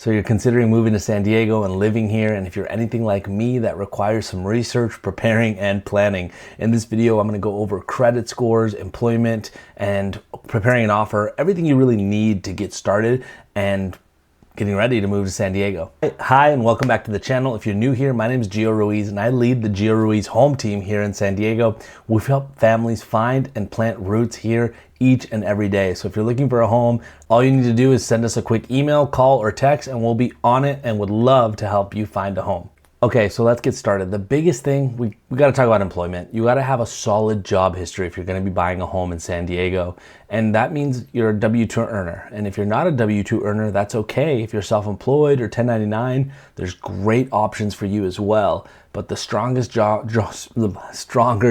So you're considering moving to San Diego and living here, and if you're anything like me, that requires some research, preparing, and planning. In this video, I'm gonna go over credit scores, employment, and preparing an offer, everything you really need to get started and getting ready to move to San Diego. Hi, and welcome back to the channel. If you're new here, my name is Gio Ruiz, and I lead the Gio Ruiz home team here in San Diego. We've helped families find and plant roots here each and every day. So if you're looking for a home, all you need to do is send us a quick email, call, or text, and we'll be on it and would love to help you find a home. Okay, so let's get started. The biggest thing, we gotta talk about employment. You gotta have a solid job history if you're gonna be buying a home in San Diego. And that means you're a W-2 earner. And if you're not a W-2 earner, that's okay. If you're self-employed or 1099, there's great options for you as well. But the stronger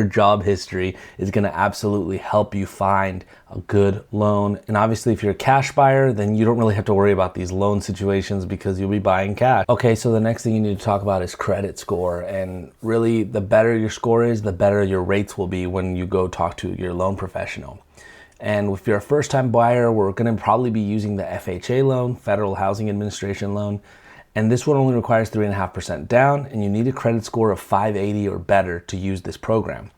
job history is gonna absolutely help you find a good loan. And obviously if you're a cash buyer, then you don't really have to worry about these loan situations because you'll be buying cash. Okay, so the next thing you need to talk about is credit score. And really, the better your score is, the better your rates will be when you go talk to your loan professional. And if you're a first-time buyer, we're gonna probably be using the FHA loan, Federal Housing Administration loan. And this one only requires 3.5% down, and you need a credit score of 580 or better to use this program.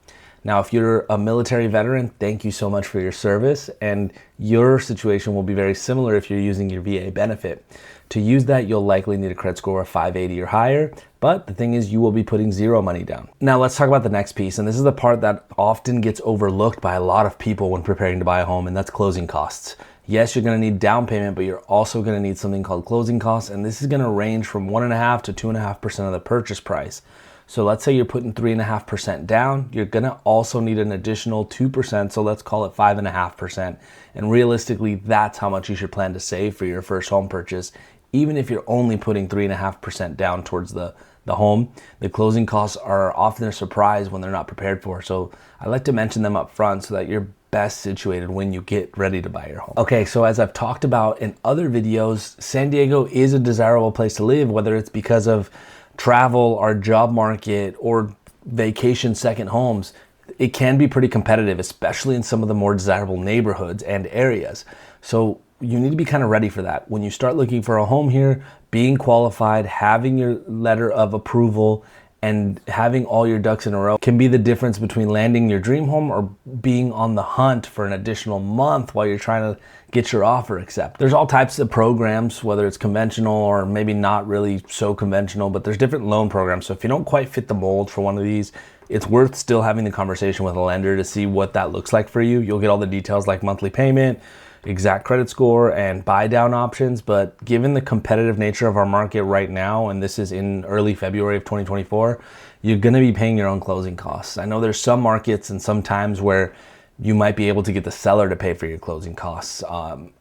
Now, if you're a military veteran, thank you so much for your service, and your situation will be very similar if you're using your VA benefit. To use that, you'll likely need a credit score of 580 or higher, but the thing is you will be putting zero money down. Now let's talk about the next piece, and this is the part that often gets overlooked by a lot of people when preparing to buy a home, and that's closing costs. Yes, you're gonna need down payment, but you're also gonna need something called closing costs, and this is gonna range from 1.5% to 2.5% of the purchase price. So let's say you're putting 3.5% down, you're gonna also need an additional 2%, so let's call it 5.5%. And realistically, that's how much you should plan to save for your first home purchase. Even if you're only putting 3.5% down towards the home, the closing costs are often a surprise when they're not prepared for. So I like to mention them up front so that you're best situated when you get ready to buy your home. Okay, so as I've talked about in other videos, San Diego is a desirable place to live, whether it's because of travel, our job market, or vacation second homes. It can be pretty competitive, especially in some of the more desirable neighborhoods and areas. So you need to be kind of ready for that. When you start looking for a home here, being qualified, having your letter of approval, and having all your ducks in a row can be the difference between landing your dream home or being on the hunt for an additional month while you're trying to get your offer accepted. There's all types of programs, whether it's conventional or maybe not really so conventional, but there's different loan programs. So if you don't quite fit the mold for one of these, it's worth still having the conversation with a lender to see what that looks like for you. You'll get all the details like monthly payment, exact credit score, and buy down options. But given the competitive nature of our market right now, and this is in early February of 2024, you're gonna be paying your own closing costs. I know there's some markets and some times where you might be able to get the seller to pay for your closing costs.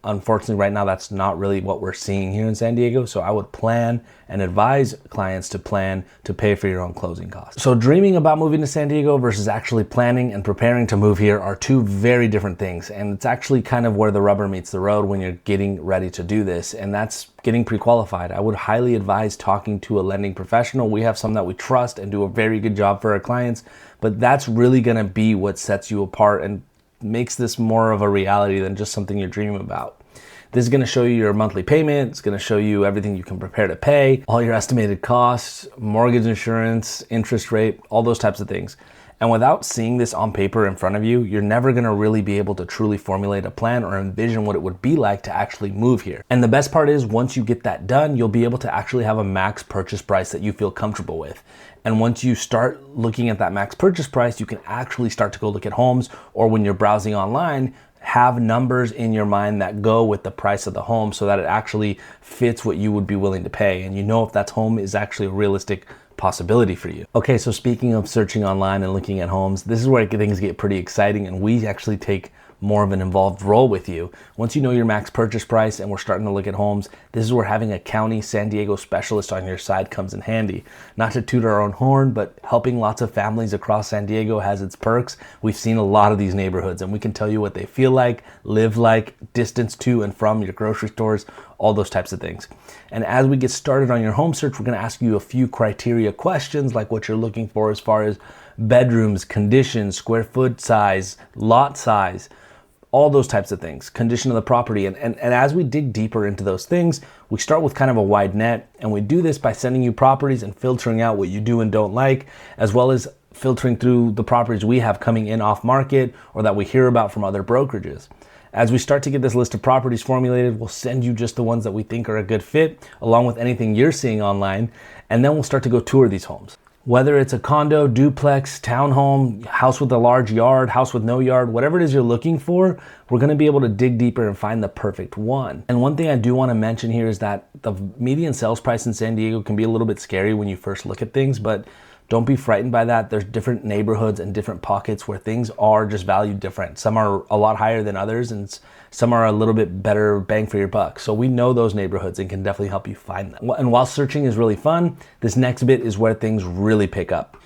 Unfortunately, right now, that's not really what we're seeing here in San Diego. So I would plan and advise clients to plan to pay for your own closing costs. So dreaming about moving to San Diego versus actually planning and preparing to move here are two very different things. And it's actually kind of where the rubber meets the road when you're getting ready to do this. And that's getting pre-qualified. I would highly advise talking to a lending professional. We have some that we trust and do a very good job for our clients, but that's really gonna be what sets you apart and makes this more of a reality than just something you're dreaming about. This is gonna show you your monthly payment. It's gonna show you everything you can prepare to pay, all your estimated costs, mortgage insurance, interest rate, all those types of things. And without seeing this on paper in front of you, you're never gonna really be able to truly formulate a plan or envision what it would be like to actually move here. And the best part is once you get that done, you'll be able to actually have a max purchase price that you feel comfortable with. And once you start looking at that max purchase price, you can actually start to go look at homes, or when you're browsing online, have numbers in your mind that go with the price of the home so that it actually fits what you would be willing to pay. And you know if that home is actually a realistic possibility for you. Okay, so speaking of searching online and looking at homes, this is where things get pretty exciting, and we actually take more of an involved role with you. Once you know your max purchase price and we're starting to look at homes, this is where having a county San Diego specialist on your side comes in handy. Not to toot our own horn, but helping lots of families across San Diego has its perks. We've seen a lot of these neighborhoods, and we can tell you what they feel like, live like, distance to and from your grocery stores, all those types of things. And as we get started on your home search, we're gonna ask you a few criteria questions like what you're looking for as far as bedrooms, conditions, square foot size, lot size, all those types of things, condition of the property. And as we dig deeper into those things, we start with kind of a wide net, and we do this by sending you properties and filtering out what you do and don't like, as well as filtering through the properties we have coming in off market or that we hear about from other brokerages. As we start to get this list of properties formulated, we'll send you just the ones that we think are a good fit, along with anything you're seeing online, and then we'll start to go tour these homes. Whether it's a condo, duplex, townhome, house with a large yard, house with no yard, whatever it is you're looking for, we're gonna be able to dig deeper and find the perfect one. And one thing I do wanna mention here is that the median sales price in San Diego can be a little bit scary when you first look at things, but don't be frightened by that. There's different neighborhoods and different pockets where things are just valued different. Some are a lot higher than others, and some are a little bit better bang for your buck. So we know those neighborhoods and can definitely help you find them. And while searching is really fun, this next bit is where things really pick up.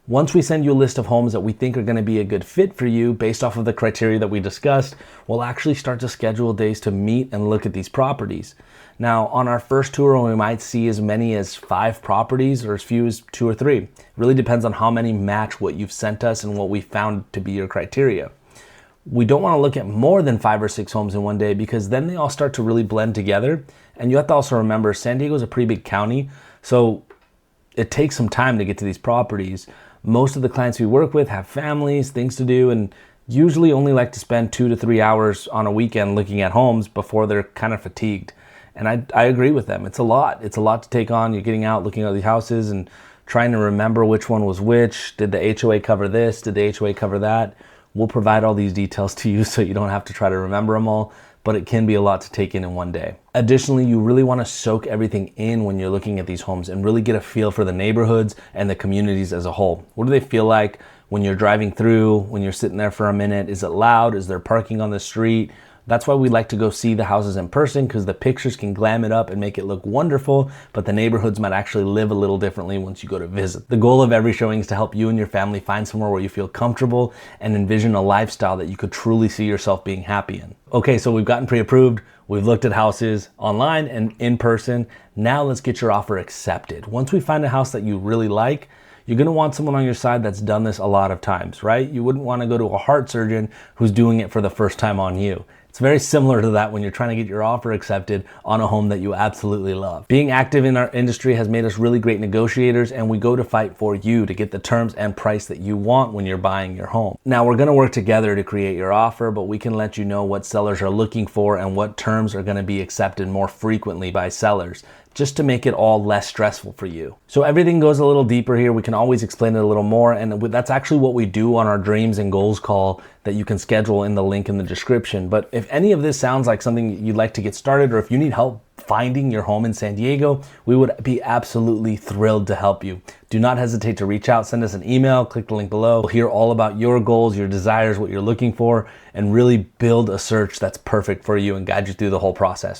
Once we send you a list of homes that we think are gonna be a good fit for you based off of the criteria that we discussed, we'll actually start to schedule days to meet and look at these properties. Now, on our first tour, we might see as many as 5 properties or as few as 2 or 3. It really depends on how many match what you've sent us and what we found to be your criteria. We don't want to look at more than 5 or 6 homes in one day, because then they all start to really blend together. And you have to also remember, San Diego is a pretty big county, so it takes some time to get to these properties. Most of the clients we work with have families, things to do, and usually only like to spend 2 to 3 hours on a weekend looking at homes before they're kind of fatigued. And I agree with them. It's a lot. It's a lot to take on. You're getting out, looking at these houses and trying to remember which one was which. Did the HOA cover this? Did the HOA cover that? We'll provide all these details to you so you don't have to try to remember them all, but it can be a lot to take in one day. Additionally, you really want to soak everything in when you're looking at these homes and really get a feel for the neighborhoods and the communities as a whole. What do they feel like when you're driving through, when you're sitting there for a minute? Is it loud? Is there parking on the street? That's why we like to go see the houses in person, because the pictures can glam it up and make it look wonderful, but the neighborhoods might actually live a little differently once you go to visit. The goal of every showing is to help you and your family find somewhere where you feel comfortable and envision a lifestyle that you could truly see yourself being happy in. Okay, so we've gotten pre-approved, we've looked at houses online and in person. Now let's get your offer accepted. Once we find a house that you really like, you're gonna want someone on your side that's done this a lot of times, right? You wouldn't wanna go to a heart surgeon who's doing it for the first time on you. It's very similar to that when you're trying to get your offer accepted on a home that you absolutely love. Being active in our industry has made us really great negotiators, and we go to fight for you to get the terms and price that you want when you're buying your home. Now, we're gonna work together to create your offer, but we can let you know what sellers are looking for and what terms are gonna be accepted more frequently by sellers, just to make it all less stressful for you. So everything goes a little deeper here. We can always explain it a little more, and that's actually what we do on our Dreams and Goals call that you can schedule in the link in the description. But if any of this sounds like something you'd like to get started, or if you need help finding your home in San Diego, we would be absolutely thrilled to help you. Do not hesitate to reach out, send us an email, click the link below. We'll hear all about your goals, your desires, what you're looking for, and really build a search that's perfect for you and guide you through the whole process.